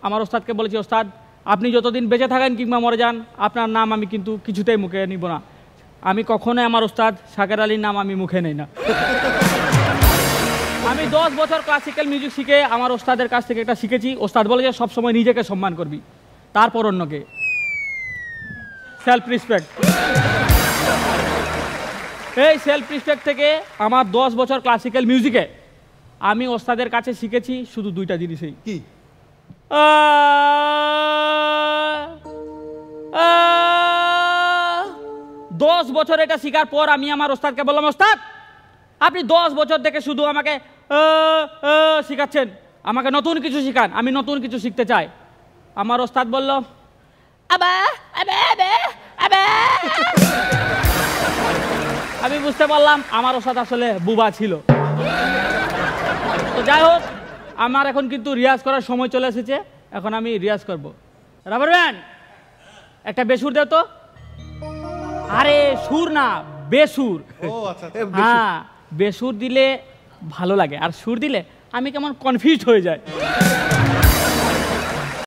আমার ওস্তাদকে বলেছি, ওস্তাদ আপনি যতদিন বেঁচে থাকেন কিংবা মরে যান, আপনার নাম আমি কিন্তু কিছুতেই মুখে নিব না। আমি কখনোই আমার ওস্তাদ শাকের আলীর নাম আমি মুখে নেই না। আমি 10 বছর ক্লাসিক্যাল মিউজিক শিখে আমার ওস্তাদের কাছ থেকে একটা শিখেছি। ওস্তাদ বলে যে সবসময় নিজেকে সম্মান করবি, তারপর অন্যকে। Self respect. এই সেলফ রেসপেক্ট থেকে আমার 10 বছর ক্লাসিক্যাল মিউজিকে আমি ওস্তাদের কাছে শিখেছি শুধু 2টা জিনিসই। কি? 10 বছর এটা শেখার পর আমি আমার ওস্তাদকে বললাম, ওস্তাদ আপনি 10 বছর থেকে শুধু আমাকে শিখাচ্ছেন, আমাকে নতুন কিছু শিখান, আমি নতুন কিছু শিখতে চাই। আমার ওস্তাদ বলল, আমি বুঝতে পারলাম আমার ওস্তাদ আসলে বুবা ছিল। তো যাই হোক, আমার এখন কিন্তু রিয়াজ করার সময় চলে এসেছে, এখন আমি রিয়াজ করব। রাবার ব্যান্ড একটা বেসুর দেও তো। আরে সুর না, বেসুর। হ্যাঁ, বেসুর দিলে ভালো লাগে, আর সুর দিলে আমি কেমন কনফিউজ হয়ে যায়।